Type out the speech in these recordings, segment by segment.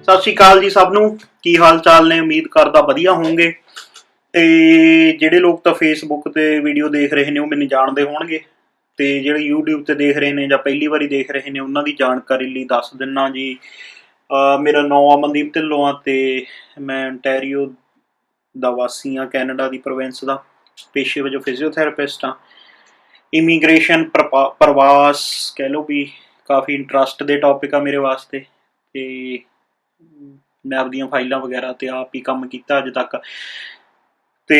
सत श्री अकाल जी सब नूं, की हाल चाल ने। उम्मीद करदा वधिया होणगे। ते जिहड़े लोग तां फेसबुक ते वीडियो देख रहे ने, वो मैनूं जाणदे होणगे। ते जिहड़े यूट्यूब ते देख रहे ने जां पहली वारी देख रहे ने, उन्हां दी जानकारी लई दस दिन्ना जी। मेरा नाम अमनदीप ढिल्लों आ ते मैं ओंटैरियो दा वासी हाँ, कैनेडा दी प्रोविंस दा। पेशे वजों फिजियोथैरेपिस्ट हाँ। इमीग्रेशन प्रवास कह लो भी काफ़ी इंटरस्ट दे टॉपिक आ मेरे वास्ते। ते मैं आपदियां फाइलां वगैरह ते आप ही काम किया अज तक। ते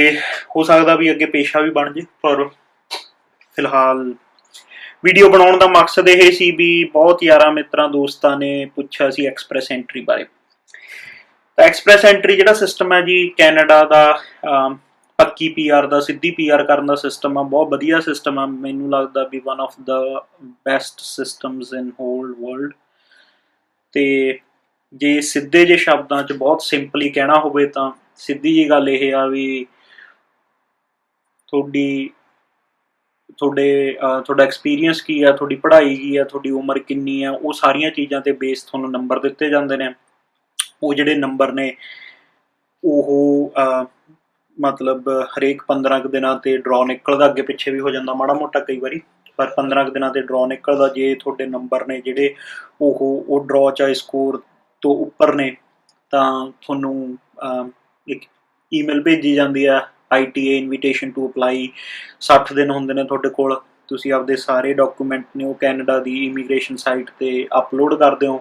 हो सकता भी अगे पेशा भी बन जे, पर फिलहाल वीडियो बनाने का मकसद ये सी भी बहुत यारा मित्रां दोस्तां ने पुछया सी एक्सप्रैस एंट्री बारे। तो एक्सप्रैस एंट्री जिहड़ा सिस्टम है जी कैनेडा का, पक्की PR का सीधी PR करने का सिस्टम है, बहुत वधिया सिस्टम है। मैनूं लगदा भी one of the best systems in whole world. तो जे सीधे जे शब्दों च बहुत सिंपली कहना होवे तां सीधी जी गल ये आ भी तुहाडा एक्सपीरियंस की है, तुहाडी पढ़ाई की है, तुहाडी उम्र किन्नी है, वो सारियां चीज़ां ते बेस तुहानूं नंबर दिते जांदे ने। वो जिहड़े नंबर ने वो मतलब हरेक 15 दिनों ते ड्रॉ निकलदा, अगे पिछे भी हो जाता माड़ा मोटा कई बारी, पर 15 दिनों ते ड्रॉ निकलदा। जे तुहाडे नंबर ने जिहड़े वो ड्रॉ चाहे स्कोर तो उपर ने, तां तुहानूं एक ईमेल भेजी जाती है, ITA इनविटेशन टू अपलाई। 60 दिन होंदे ने तुहाडे कोल, तुसीं आपदे सारे डॉकूमेंट ने वो कैनेडा दी इमीग्रेशन साइट ते अपलोड कर दिओ।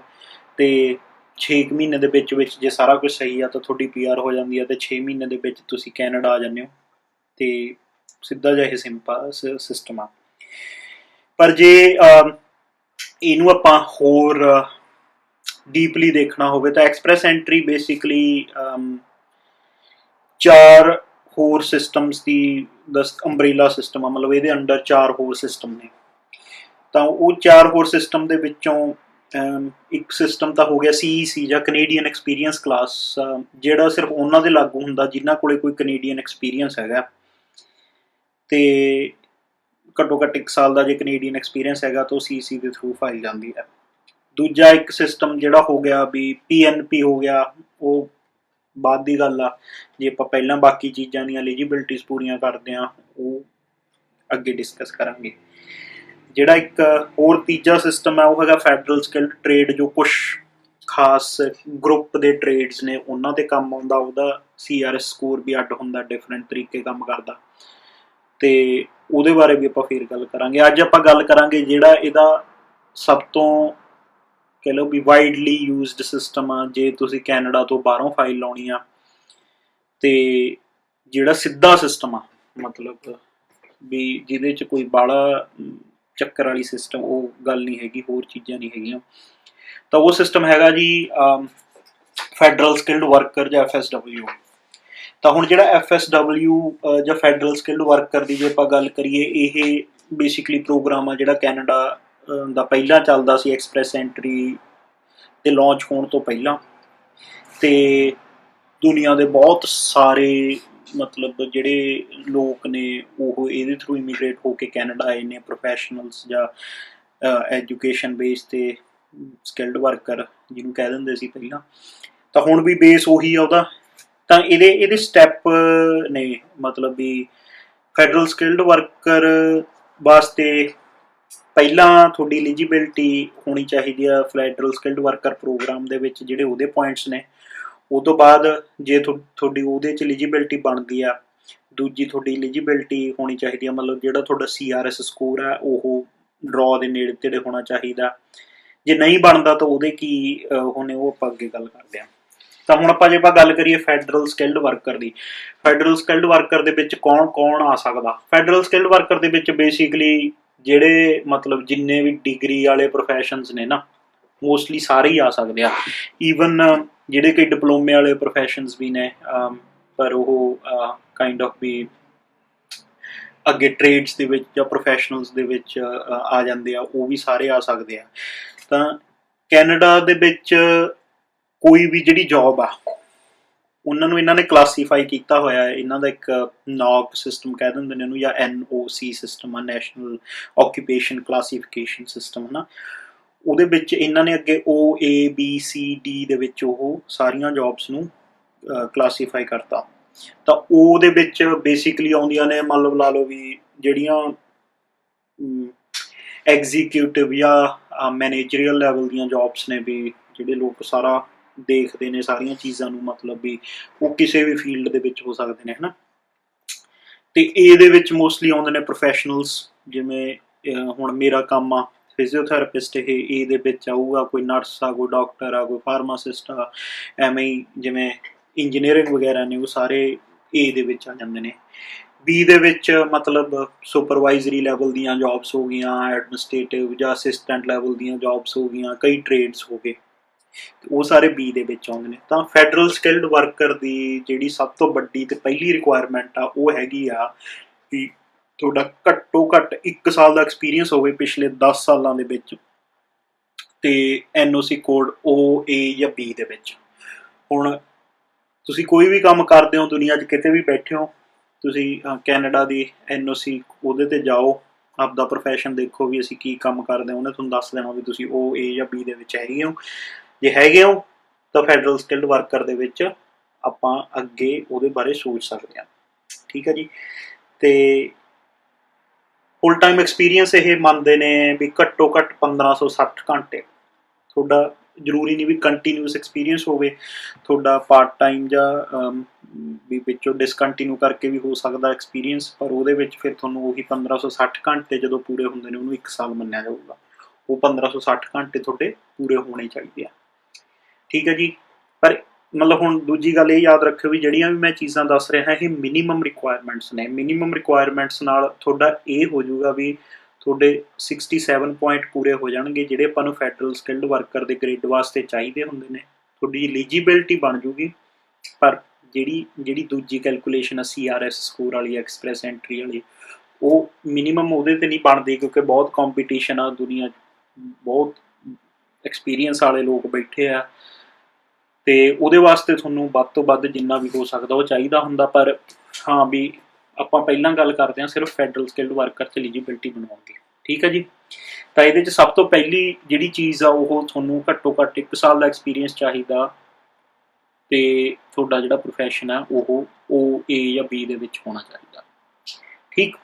ते 6 महीने दे विच विच जे सारा कुछ सही है तो तुहाडी PR हो जाती है, तो 6 महीने दे विच तुसीं कैनेडा आ जांदे हो। ते सीधा जिहा ये सिंपल सिस्टम आ। पर जे इनू आपां होर डीपली देखना होवे तो एक्सप्रैस एंट्री बेसिकली 4 होर सिस्टम्स की अंबरेला सिस्टम आ, मतलब ये अंडर 4 होर सिस्टम ने। तो वो 4 होर सिस्टम दे विचों एक सिस्टम तो हो गया CEC या कनेडियन एक्सपीरियंस क्लास, जिहड़ा सिर्फ उन्हां दे लागू हुंदा जिन्हां कोले कोई कनेडियन एक्सपीरियंस हैगा। ते घट्टो घट्ट 1 साल का जो कनेडियन एक्सपीरियंस हैगा तो CEC के थ्रू फाइल जाती है। दूजा एक सिस्टम जिहड़ा हो गया भी PNP हो गया, वो बाद की गल आ। जे आपां पहलां बाकी चीज़ां दी एलिजिबिलिटीज़ पूरियां करदे आं, वो अगे डिस्कस करांगे। जिहड़ा एक होर तीजा सिस्टम है वो है फैडरल स्किल्ड ट्रेड, जो कुछ खास ग्रुप के ट्रेड्स ने उन्हां ते काम आउंदा। उहदा CRS स्कोर भी अड हुंदा, डिफरेंट तरीके काम करदा। ते उहदे बारे भी आपां फिर गल करांगे। अज आपां गल करांगे जिहड़ा इहदा सब तो कह लो भी वाइडली यूजड सिस्टम आ जे तुसीं कैनेडा तो बाहरों फाइल लाउणी आ। ते जिहड़ा सीधा सिस्टम आ, मतलब भी जिहदे च कोई बाहला चक्कर वाली सिस्टम वो गल नहीं हैगी, होर चीज़ां नहीं हैगियां। तो वो सिस्टम हैगा जी फैडरल स्किल्ड वर्कर या FSW। तो हुण जिहड़ा FSW या फैडरल स्किल्ड वर्कर की जे आपां गल करिए, ये बेसिकली प्रोग्राम आ जिहड़ा कैनेडा दा पहला चलदा सी एक्सप्रैस एंट्री ते लॉन्च होने तो पहला। ते दुनिया के बहुत सारे मतलब जिहड़े लोग ने वो ये थ्रू इमीग्रेट होके कैनेडा आए ने, प्रोफैशनल्स या एजुकेशन बेस ते स्किल्ड वर्कर जिन्होंने कह देंगे सी पहला। तो हुण भी बेस उही आ उहदा। तो ये स्टैप ने, मतलब भी फैडरल स्किल्ड वर्कर वास्ते पहला थोड़ी एलिजिबिलिटी होनी चाहिए फैडरल स्किल्ड वर्कर प्रोग्राम दे विच, जिहड़े उहदे पॉइंट्स ने। उस तो बाद जे थोड़ी उहदे च एलिजिबिलिटी बनती है, दूजी थोड़ी एलिजिबिलिटी होनी चाहिए, मतलब जिहड़ा थोड़ा CRS स्कोर है वो ड्रॉ के नेड़े तेड़े होना चाहिए। जे नहीं बनता तो उहदे की होने वो आपां अगे गल करदे हां। तो हुण आपां जे आपां गल करिए फैडरल स्किल्ड वर्कर की, फैडरल स्किल्ड वर्कर दे विच कौन कौन आ सकदा। Federal skilled worker they which basically जिहड़े मतलब जिन्ने भी डिग्री वाले प्रोफैशनस ने ना, मोस्टली सारे ही आ सकते हैं। ईवन जिहड़े कई डिप्लोमे वाले प्रोफैशनस भी ने, पर वो काइंड ऑफ भी अगे ट्रेड्स दे विच या प्रोफैशनल्स दे विच आ जाते हैं, वो भी सारे आ सकते हैं। तो कैनेडा दे विच कोई भी जिहड़ी जॉब आ उन्होंने इन्होंने क्लासीफाई किया होया है। इन्हों का एक NOC सिस्टम कह देंगे इन्हों, या NOC सिस्टम आ, नैशनल ऑक्यूपेशन क्लासीफिकेशन सिस्टम है ना। ਉਹਦੇ ਵਿੱਚ ਇਹਨਾਂ ਨੇ ਅੱਗੇ OABCD ਦੇ ਵਿੱਚ ਉਹ ਸਾਰੀਆਂ ਜੌਬਸ ਨੂੰ ਕਲਾਸੀਫਾਈ ਕਰਤਾ। ਤਾਂ ਉਹਦੇ ਵਿੱਚ ਬੇਸਿਕਲੀ ਆਉਂਦੀਆਂ ਨੇ, ਮਤਲਬ ਲਾ ਲਓ ਵੀ ਜਿਹੜੀਆਂ ਐਗਜ਼ੀਕਿਊਟਿਵ ਜਾਂ ਮੈਨੇਜਰੀਅਲ ਲੈਵਲ ਦੀਆਂ ਜੌਬਸ ਨੇ, ਵੀ ਜਿਹੜੇ ਲੋਕ ਸਾਰਾ ਦੇਖਦੇ ਨੇ ਸਾਰੀਆਂ ਚੀਜ਼ਾਂ ਨੂੰ, ਮਤਲਬ ਵੀ ਉਹ ਕਿਸੇ ਵੀ ਫੀਲਡ ਦੇ ਵਿੱਚ ਹੋ ਸਕਦੇ ਨੇ, ਹੈ ਨਾ। ਅਤੇ ਇਹਦੇ ਵਿੱਚ ਮੋਸਟਲੀ ਆਉਂਦੇ ਨੇ ਪ੍ਰੋਫੈਸ਼ਨਲਸ, ਜਿਵੇਂ ਹੁਣ ਮੇਰਾ ਕੰਮ ਆ ਫਿਜ਼ੀਓਥੈਰੇਪਿਸਟ, ਇਹ ਇਹਦੇ ਵਿੱਚ ਆਊਗਾ। ਕੋਈ ਨਰਸ ਆ, ਕੋਈ ਡਾਕਟਰ ਆ, ਕੋਈ ਫਾਰਮਾਸਿਸਟ ਆ, ਐਵੇਂ ਹੀ ਜਿਵੇਂ ਇੰਜੀਨੀਅਰਿੰਗ ਵਗੈਰਾ ਨੇ ਉਹ ਸਾਰੇ ਏ ਦੇ ਵਿੱਚ ਆ ਜਾਂਦੇ ਨੇ। ਬੀ ਦੇ ਵਿੱਚ ਮਤਲਬ ਸੁਪਰਵਾਈਜ਼ਰੀ ਲੈਵਲ ਦੀਆਂ ਜੌਬਸ ਹੋ ਗਈਆਂ, ਐਡਮਿਨਿਸਟ੍ਰੇਟਿਵ ਜਾਂ ਅਸਿਸਟੈਂਟ ਲੈਵਲ ਦੀਆਂ ਜੌਬਸ ਹੋ ਗਈਆਂ, ਕਈ ਟ੍ਰੇਡਸ ਹੋ ਗਏ, ਉਹ ਸਾਰੇ ਬੀ ਦੇ ਵਿੱਚ ਆਉਂਦੇ ਨੇ। ਤਾਂ ਫੈਡਰਲ ਸਕਿਲਡ ਵਰਕਰ ਦੀ ਜਿਹੜੀ ਸਭ ਤੋਂ ਵੱਡੀ ਅਤੇ ਪਹਿਲੀ ਰਿਕੁਆਇਰਮੈਂਟ ਆ ਉਹ ਹੈਗੀ ਆ ਵੀ ਤੁਹਾਡਾ ਘੱਟੋ ਘੱਟ 1 ਸਾਲ ਦਾ ਐਕਸਪੀਰੀਅੰਸ ਹੋਵੇ ਪਿਛਲੇ 10 ਸਾਲਾਂ ਦੇ ਵਿੱਚ, ਅਤੇ NOC ਕੋਡ OA ਜਾਂ B ਦੇ ਵਿੱਚ। ਹੁਣ ਤੁਸੀਂ ਕੋਈ ਵੀ ਕੰਮ ਕਰਦੇ ਹੋ ਦੁਨੀਆ 'ਚ ਕਿਤੇ ਵੀ ਬੈਠੇ ਹੋ, ਤੁਸੀਂ ਕੈਨੇਡਾ ਦੀ NOC ਉਹਦੇ 'ਤੇ ਜਾਓ, ਆਪਦਾ ਪ੍ਰੋਫੈਸ਼ਨ ਦੇਖੋ ਵੀ ਅਸੀਂ ਕੀ ਕੰਮ ਕਰਦੇ ਹਾਂ, ਉਹਨੇ ਤੁਹਾਨੂੰ ਦੱਸ ਦੇਣਾ ਵੀ ਤੁਸੀਂ OA ਜਾਂ B ਦੇ ਵਿੱਚ ਹੈਗੇ ਹੋ। ਜੇ ਹੈਗੇ ਹੋ ਤਾਂ ਫੈਡਰਲ ਸਕਿਲਡ ਵਰਕਰ ਦੇ ਵਿੱਚ ਆਪਾਂ ਅੱਗੇ ਉਹਦੇ ਬਾਰੇ ਸੋਚ ਸਕਦੇ ਹਾਂ, ਠੀਕ ਹੈ ਜੀ। ਅਤੇ ਫੁੱਲ ਟਾਈਮ ਐਕਸਪੀਰੀਅੰਸ ਇਹ ਮੰਨਦੇ ਨੇ ਵੀ ਘੱਟੋ ਘੱਟ 1560 ਘੰਟੇ। ਤੁਹਾਡਾ ਜ਼ਰੂਰੀ ਨਹੀਂ ਵੀ ਕੰਟੀਨਿਊਸ ਐਕਸਪੀਰੀਅੰਸ ਹੋਵੇ, ਤੁਹਾਡਾ ਪਾਰਟ ਟਾਈਮ ਜਾਂ ਵੀ ਵਿੱਚੋਂ ਡਿਸਕੰਟੀਨਿਊ ਕਰਕੇ ਵੀ ਹੋ ਸਕਦਾ ਐਕਸਪੀਰੀਅੰਸ, ਪਰ ਉਹਦੇ ਵਿੱਚ ਫਿਰ ਤੁਹਾਨੂੰ ਉਹੀ 1560 ਘੰਟੇ ਜਦੋਂ ਪੂਰੇ ਹੁੰਦੇ ਨੇ ਉਹਨੂੰ 1 ਸਾਲ ਮੰਨਿਆ ਜਾਊਗਾ। ਉਹ 1560 ਘੰਟੇ ਤੁਹਾਡੇ ਪੂਰੇ ਹੋਣੇ ਚਾਹੀਦੇ ਆ, ਠੀਕ ਹੈ ਜੀ। ਪਰ ਮਤਲਬ ਹੁਣ ਦੂਜੀ ਗੱਲ ਇਹ ਯਾਦ ਰੱਖਿਓ ਵੀ ਜਿਹੜੀਆਂ ਵੀ ਮੈਂ ਚੀਜ਼ਾਂ ਦੱਸ ਰਿਹਾ ਇਹ ਮਿਨੀਮਮ ਰਿਕੁਆਇਰਮੈਂਟਸ ਨੇ। ਮਿਨੀਮਮ ਰਿਕੁਆਇਰਮੈਂਟਸ ਨਾਲ ਤੁਹਾਡਾ ਇਹ ਹੋ ਜਾਊਗਾ ਵੀ ਤੁਹਾਡੇ 67 ਪੁਆਇੰਟ ਪੂਰੇ ਹੋ ਜਾਣਗੇ ਜਿਹੜੇ ਆਪਾਂ ਨੂੰ ਫੈਡਰਲ ਸਕਿਲਡ ਵਰਕਰ ਦੇ ਗ੍ਰਿਡ ਵਾਸਤੇ ਚਾਹੀਦੇ ਹੁੰਦੇ ਨੇ। ਤੁਹਾਡੀ ਐਲੀਜੀਬਿਲਟੀ ਬਣ ਜੂਗੀ, ਪਰ ਜਿਹੜੀ ਦੂਜੀ ਕੈਲਕੂਲੇਸ਼ਨ ਆ CRS ਸਕੋਰ ਵਾਲੀ, ਐਕਸਪ੍ਰੈਸ ਐਂਟਰੀ ਵਾਲੀ, ਉਹ ਮਿਨੀਮਮ ਉਹਦੇ 'ਤੇ ਨਹੀਂ ਬਣਦੀ, ਕਿਉਂਕਿ ਬਹੁਤ ਕੰਪੀਟੀਸ਼ਨ ਆ ਦੁਨੀਆ 'ਚ, ਬਹੁਤ ਐਕਸਪੀਰੀਅੰਸ ਵਾਲੇ ਲੋਕ ਬੈਠੇ ਆ, ਅਤੇ ਉਹਦੇ ਵਾਸਤੇ ਤੁਹਾਨੂੰ ਵੱਧ ਤੋਂ ਵੱਧ ਜਿੰਨਾ ਵੀ ਹੋ ਸਕਦਾ ਉਹ ਚਾਹੀਦਾ ਹੁੰਦਾ। ਪਰ ਹਾਂ ਵੀ ਆਪਾਂ ਪਹਿਲਾਂ ਗੱਲ ਕਰਦੇ ਹਾਂ ਸਿਰਫ ਫੈਡਰਲ ਸਕਿਲਡ ਵਰਕਰ 'ਚ ਐਲੀਜੀਬਿਲਟੀ ਬਣਾਉਣ ਦੀ, ਠੀਕ ਹੈ ਜੀ। ਤਾਂ ਇਹਦੇ 'ਚ ਸਭ ਤੋਂ ਪਹਿਲੀ ਜਿਹੜੀ ਚੀਜ਼ ਆ ਉਹ ਤੁਹਾਨੂੰ ਘੱਟੋ ਘੱਟ 1 ਸਾਲ ਦਾ ਐਕਸਪੀਰੀਅੰਸ ਚਾਹੀਦਾ, ਅਤੇ ਤੁਹਾਡਾ ਜਿਹੜਾ ਪ੍ਰੋਫੈਸ਼ਨ ਆ ਉਹ OA ਜਾਂ B ਦੇ ਵਿੱਚ ਹੋਣਾ ਚਾਹੀਦਾ, ਠੀਕ।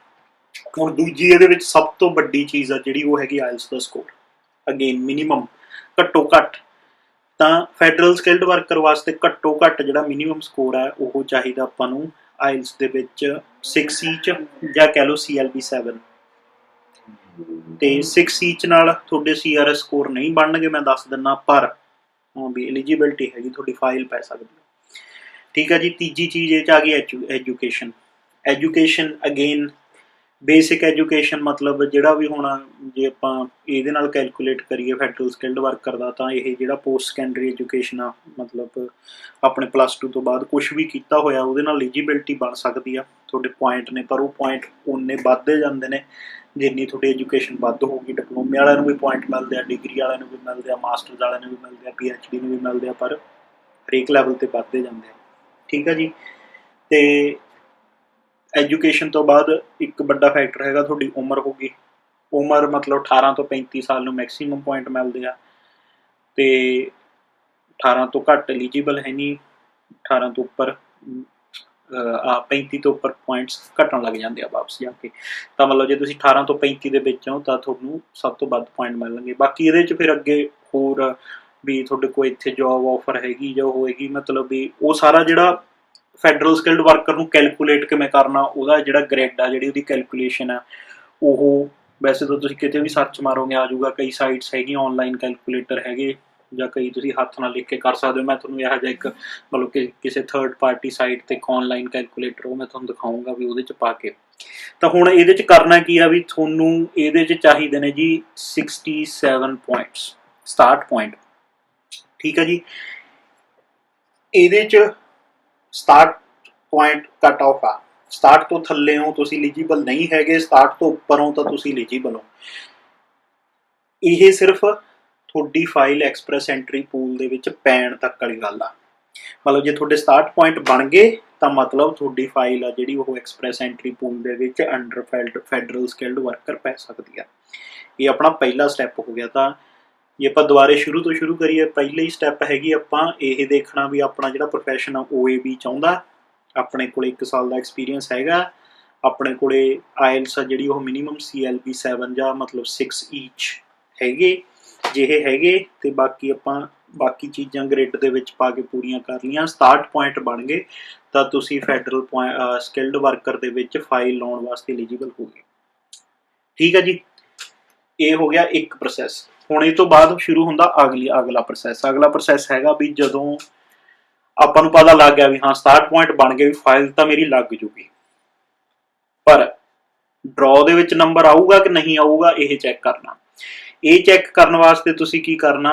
ਹੁਣ ਦੂਜੀ ਇਹਦੇ ਵਿੱਚ ਸਭ ਤੋਂ ਵੱਡੀ ਚੀਜ਼ ਆ ਜਿਹੜੀ ਉਹ ਹੈਗੀ ਆਇਲਸ ਦਾ ਸਕੋਰ। ਅਗੇਨ ਮਿਨੀਮਮ ਘੱਟੋ ਘੱਟ, ਤਾਂ ਫੈਡਰਲ ਸਕਿਲਡ ਵਰਕਰ ਵਾਸਤੇ ਘੱਟੋ ਘੱਟ ਜਿਹੜਾ ਮਿਨੀਮਮ ਸਕੋਰ ਹੈ ਉਹ ਚਾਹੀਦਾ ਆਪਾਂ ਨੂੰ ਆਇਲਸ ਦੇ ਵਿੱਚ 6E 'ਚ, ਜਾਂ ਕਹਿ ਲਓ CLB 7। ਅਤੇ 6E 'ਚ ਨਾਲ ਤੁਹਾਡੇ CRS ਸਕੋਰ ਨਹੀਂ ਬਣਨਗੇ, ਮੈਂ ਦੱਸ ਦਿੰਦਾ, ਪਰ ਹਾਂ ਵੀ ਐਲੀਜੀਬਿਲਟੀ ਹੈਗੀ, ਤੁਹਾਡੀ ਫਾਈਲ ਪੈ ਸਕਦੀ ਹੈ, ਠੀਕ ਹੈ ਜੀ। ਤੀਜੀ ਚੀਜ਼ ਇਹ 'ਚ ਆ ਗਈ education. Education again basic education, ਮਤਲਬ ਜਿਹੜਾ ਵੀ ਹੁਣ ਜੇ ਆਪਾਂ ਇਹਦੇ ਨਾਲ ਕੈਲਕੂਲੇਟ ਕਰੀਏ ਫੈਡਰਲ ਸਕਿਲਡ ਵਰਕਰ ਦਾ, ਤਾਂ ਇਹ ਜਿਹੜਾ ਪੋਸਟ ਸੈਕੰਡਰੀ ਐਜੂਕੇਸ਼ਨ ਆ, ਮਤਲਬ ਆਪਣੇ +2 ਤੋਂ ਬਾਅਦ ਕੁਛ ਵੀ ਕੀਤਾ ਹੋਇਆ ਉਹਦੇ ਨਾਲ ਐਲੀਜੀਬਿਲਟੀ ਬਣ ਸਕਦੀ ਆ। ਤੁਹਾਡੇ ਪੁਆਇੰਟ ਨੇ, ਪਰ ਉਹ ਪੁਆਇੰਟ ਓਨੇ ਵੱਧਦੇ ਜਾਂਦੇ ਨੇ ਜਿੰਨੀ ਤੁਹਾਡੀ ਐਜੂਕੇਸ਼ਨ ਵੱਧ ਹੋਊਗੀ। ਡਿਪਲੋਮੇ ਵਾਲਿਆਂ ਨੂੰ ਵੀ ਪੁਆਇੰਟ ਮਿਲਦੇ ਆ, ਡਿਗਰੀ ਵਾਲਿਆਂ ਨੂੰ ਵੀ ਮਿਲਦੇ ਆ, ਮਾਸਟਰਸ ਵਾਲਿਆਂ ਨੂੰ ਵੀ ਮਿਲਦੇ ਆ, PhD ਨੂੰ ਵੀ ਮਿਲਦੇ ਆ, ਪਰ ਹਰੇਕ ਲੈਵਲ 'ਤੇ ਵੱਧਦੇ ਜਾਂਦੇ ਆ, ਠੀਕ ਆ ਜੀ। ਅਤੇ ਐਜੂਕੇਸ਼ਨ ਤੋਂ ਬਾਅਦ ਇੱਕ ਵੱਡਾ ਫੈਕਟਰ ਹੈਗਾ ਤੁਹਾਡੀ ਉਮਰ ਹੋ ਗਈ। ਉਮਰ ਮਤਲਬ 18 ਤੋਂ 35 ਸਾਲ ਨੂੰ ਮੈਕਸੀਮਮ ਪੁਆਇੰਟ ਮਿਲਦੇ ਆ, ਅਤੇ 18 ਤੋਂ ਘੱਟ ਐਲੀਜੀਬਲ ਹੈ ਨਹੀਂ, 18 ਤੋਂ ਉੱਪਰ 35 ਤੋਂ ਉੱਪਰ ਪੁਆਇੰਟਸ ਘਟਣ ਲੱਗ ਜਾਂਦੇ ਆ ਵਾਪਸ ਜਾ ਕੇ। ਤਾਂ ਮਤਲਬ ਜੇ ਤੁਸੀਂ 18 ਤੋਂ 35 ਦੇ ਵਿੱਚ ਹੋ ਤਾਂ ਤੁਹਾਨੂੰ ਸਭ ਤੋਂ ਵੱਧ ਪੁਆਇੰਟ ਮਿਲਣਗੇ। ਬਾਕੀ ਇਹਦੇ 'ਚ ਫਿਰ ਅੱਗੇ ਹੋਰ ਵੀ ਤੁਹਾਡੇ ਕੋਲ ਇੱਥੇ ਜੋਬ ਆਫਰ ਹੈਗੀ ਜਾਂ ਹੋਏਗੀ, ਮਤਲਬ ਵੀ ਉਹ ਸਾਰਾ ਜਿਹੜਾ ਫੈਡਰਲ ਸਕਿਲਡ ਵਰਕਰ ਨੂੰ ਕੈਲਕੂਲੇਟ ਕਿਵੇਂ ਕਰਨਾ, ਉਹਦਾ ਜਿਹੜਾ ਗ੍ਰਿਡ ਆ, ਜਿਹੜੀ ਉਹਦੀ ਕੈਲਕੂਲੇਸ਼ਨ ਆ, ਉਹ ਵੈਸੇ ਤਾਂ ਤੁਸੀਂ ਕਿਤੇ ਵੀ ਸਰਚ ਮਾਰੋਗੇ ਆ ਜਾਊਗਾ। ਕਈ ਸਾਈਟਸ ਹੈਗੀਆਂ ਔਨਲਾਈਨ ਕੈਲਕੂਲੇਟਰ ਹੈਗੇ, ਜਾਂ ਕਈ ਤੁਸੀਂ ਹੱਥ ਨਾਲ ਲਿਖ ਕੇ ਕਰ ਸਕਦੇ ਹੋ। ਮੈਂ ਤੁਹਾਨੂੰ ਇਹੋ ਜਿਹਾ ਇੱਕ ਮਤਲਬ ਕਿ ਕਿਸੇ ਥਰਡ ਪਾਰਟੀ ਸਾਈਟ 'ਤੇ ਇੱਕ ਔਨਲਾਈਨ ਕੈਲਕੂਲੇਟਰ ਉਹ ਮੈਂ ਤੁਹਾਨੂੰ ਦਿਖਾਊਂਗਾ ਵੀ ਉਹਦੇ 'ਚ ਪਾ ਕੇ। ਤਾਂ ਹੁਣ ਇਹਦੇ 'ਚ ਕਰਨਾ ਕੀ ਆ ਵੀ ਤੁਹਾਨੂੰ ਇਹਦੇ 'ਚ ਚਾਹੀਦੇ ਨੇ ਜੀ 67 ਪੁਆਇੰਟਸ, 67 ਪੁਆਇੰਟ, ਠੀਕ ਹੈ ਜੀ। ਇਹਦੇ 'ਚ 67 ਪੁਆਇੰਟ ਕੱਟ ਆਫ ਆ। 67 ਤੋਂ ਥੱਲੇ ਹੋ ਤੁਸੀਂ ਐਲੀਜੀਬਲ ਨਹੀਂ ਹੈਗੇ, 67 ਤੋਂ ਉੱਪਰ ਹੋ ਤਾਂ ਤੁਸੀਂ ਐਲੀਜੀਬਲ ਹੋ। ਇਹ ਸਿਰਫ ਤੁਹਾਡੀ ਫਾਈਲ ਐਕਸਪ੍ਰੈਸ ਐਂਟਰੀ ਪੂਲ ਦੇ ਵਿੱਚ ਪੈਣ ਤੱਕ ਵਾਲੀ ਗੱਲ ਆ। ਮਤਲਬ ਜੇ ਤੁਹਾਡੇ 67 ਪੁਆਇੰਟ ਬਣ ਗਏ ਤਾਂ ਮਤਲਬ ਤੁਹਾਡੀ ਫਾਈਲ ਆ ਜਿਹੜੀ ਉਹ ਐਕਸਪ੍ਰੈਸ ਐਂਟਰੀ ਪੂਲ ਦੇ ਵਿੱਚ ਅੰਡਰ ਫੈਡਰਲ ਸਕਿਲਡ ਵਰਕਰ ਪੈ ਸਕਦੀ ਆ। ਇਹ ਆਪਣਾ ਪਹਿਲਾ ਸਟੈਪ ਹੋ ਗਿਆ। ਤਾਂ ਜੇ ਆਪਾਂ ਦੁਬਾਰੇ ਸ਼ੁਰੂ ਤੋਂ ਸ਼ੁਰੂ ਕਰੀਏ, ਪਹਿਲੀ ਸਟੈਪ ਹੈਗੀ ਆਪਾਂ ਇਹ ਦੇਖਣਾ ਵੀ ਆਪਣਾ ਜਿਹੜਾ ਪ੍ਰੋਫੈਸ਼ਨ ਆ OAB ਚਾਹੁੰਦਾ, ਆਪਣੇ ਕੋਲ 1 ਸਾਲ ਦਾ ਐਕਸਪੀਰੀਅੰਸ ਹੈਗਾ, ਆਪਣੇ ਕੋਲੇ ਆਇਲਸ ਆ ਜਿਹੜੀ ਉਹ ਮਿਨੀਮਮ CLB 7 ਜਾਂ ਮਤਲਬ 6 ਈਚ ਹੈਗੇ। ਜੇ ਇਹ ਹੈਗੇ ਤੇ ਬਾਕੀ ਆਪਾਂ ਬਾਕੀ ਚੀਜ਼ਾਂ ਗ੍ਰਿਡ ਦੇ ਵਿੱਚ ਪਾ ਕੇ ਪੂਰੀਆਂ ਕਰ ਲਈਆਂ, 67 ਪੁਆਇੰਟ ਬਣ ਗਏ ਤਾਂ ਤੁਸੀਂ ਫੈਡਰਲ ਸਕਿਲਡ ਵਰਕਰ ਦੇ ਵਿੱਚ ਫਾਈਲ ਲਾਉਣ ਵਾਸਤੇ ਐਲੀਜੀਬਲ ਹੋ ਗਏ। ਠੀਕ ਹੈ ਜੀ, ਇਹ ਹੋ ਗਿਆ ਇੱਕ ਪ੍ਰੋਸੈਸ। ਹੁਣ ਇਹ ਤੋਂ ਬਾਅਦ ਸ਼ੁਰੂ ਹੁੰਦਾ ਅਗਲਾ ਪ੍ਰੋਸੈਸ। ਅਗਲਾ ਪ੍ਰੋਸੈਸ ਹੈਗਾ ਵੀ ਜਦੋਂ ਆਪਾਂ ਨੂੰ ਪਤਾ ਲੱਗ ਗਿਆ ਵੀ ਹਾਂ 67 ਪੁਆਇੰਟ ਬਣ ਗਏ, ਵੀ ਫਾਈਲ ਤਾਂ ਮੇਰੀ ਲੱਗ ਜੂਗੀ, ਪਰ ਡਰਾਅ ਦੇ ਵਿੱਚ ਨੰਬਰ ਆਊਗਾ ਕਿ ਨਹੀਂ ਆਊਗਾ ਇਹ ਚੈੱਕ ਕਰਨਾ। ਇਹ ਚੈੱਕ ਕਰਨ ਵਾਸਤੇ ਤੁਸੀਂ ਕੀ ਕਰਨਾ,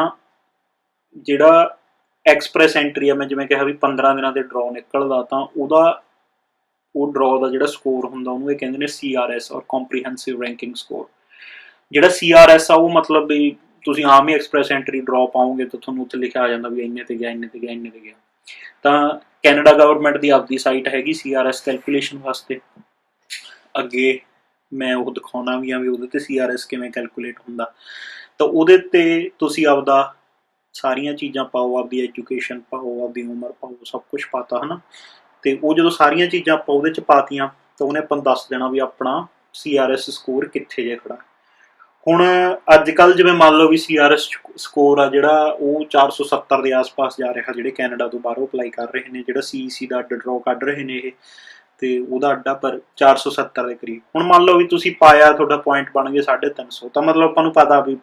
ਜਿਹੜਾ ਐਕਸਪ੍ਰੈਸ ਐਂਟਰੀ ਆ, ਮੈਂ ਜਿਵੇਂ ਕਿਹਾ ਵੀ 15 ਦਿਨਾਂ ਦੇ ਡਰਾਅ ਨਿਕਲਦਾ, ਤਾਂ ਉਹ ਡਰਾਅ ਦਾ ਜਿਹੜਾ ਸਕੋਰ ਹੁੰਦਾ ਉਹਨੂੰ ਇਹ ਕਹਿੰਦੇ ਨੇ CRS ਔਰ ਕੰਪਰੀਹੈਂਸਿਵ ਰੈਂਕਿੰਗ ਸਕੋਰ। ਜਿਹੜਾ CRS ਆ ਉਹ ਮਤਲਬ ਵੀ ਤੁਸੀਂ ਆਮ ਹੀ ਐਕਸਪ੍ਰੈਸ ਐਂਟਰੀ ਡਰਾਅ ਪਾਓਗੇ ਤਾਂ ਤੁਹਾਨੂੰ ਉੱਥੇ ਲਿਖਿਆ ਆ ਜਾਂਦਾ ਵੀ ਇੰਨੇ ਤੇ ਗਿਆ, ਇੰਨੇ ਤੇ ਗਿਆ, ਇੰਨੇ ਤੇ ਗਿਆ। ਤਾਂ ਕੈਨੇਡਾ ਗਵਰਨਮੈਂਟ ਦੀ ਆਪਦੀ ਸਾਈਟ ਹੈਗੀ CRS ਕੈਲਕੂਲੇਸ਼ਨ ਵਾਸਤੇ, ਅੱਗੇ ਮੈਂ ਉਹ ਦਿਖਾਉਣਾ ਵੀ ਆ ਵੀ ਉਹਦੇ ਤੇ CRS ਕਿਵੇਂ ਕੈਲਕੂਲੇਟ ਹੁੰਦਾ। ਤਾਂ ਉਹਦੇ ਤੇ ਤੁਸੀਂ ਆਪਦਾ ਸਾਰੀਆਂ ਚੀਜ਼ਾਂ ਪਾਓ, ਆਪਦੀ ਐਜੂਕੇਸ਼ਨ ਪਾਓ, ਆਪਦੀ ਉਮਰ ਪਾਓ, ਸਭ ਕੁਛ ਪਾਤਾ ਹੈ ਨਾ। ਤੇ ਉਹ ਜਦੋਂ ਸਾਰੀਆਂ ਚੀਜ਼ਾਂ ਆਪਾਂ ਉਹਦੇ 'ਚ ਪਾਤੀਆਂ ਤਾਂ ਉਹਨੇ ਆਪਾਂ ਨੂੰ ਦੱਸ ਦੇਣਾ ਵੀ ਆਪਣਾ CRS ਸਕੋਰ ਕਿੱਥੇ ਜੇ ਖੜਾ। ਹੁਣ ਅੱਜ ਕੱਲ੍ਹ ਜਿਵੇਂ ਮੰਨ ਲਓ ਵੀ CRS ਸਕੋਰ ਆ ਜਿਹੜਾ ਉਹ 470 ਦੇ ਆਸ-ਪਾਸ ਜਾ ਰਿਹਾ, ਜਿਹੜੇ ਕੈਨੇਡਾ ਤੋਂ ਬਾਹਰੋਂ ਅਪਲਾਈ ਕਰ ਰਹੇ ਨੇ, ਜਿਹੜਾ CEC ਦਾ ਅੱਡ ਡਰਾਅ ਕੱਢ ਰਹੇ ਨੇ ਇਹ, ਤੇ ਉਹਦਾ ਅੱਡਾ ਪਰ 470 ਦੇ ਕਰੀਬ। ਹੁਣ ਮੰਨ ਲਓ ਵੀ ਤੁਸੀਂ ਪਾਇਆ, ਤੁਹਾਡਾ ਪੁਆਇੰਟ ਬਣ ਗਏ 350, ਤਾਂ ਮਤਲਬ ਆਪਾਂ ਨੂੰ ਪਤਾ ਵੀ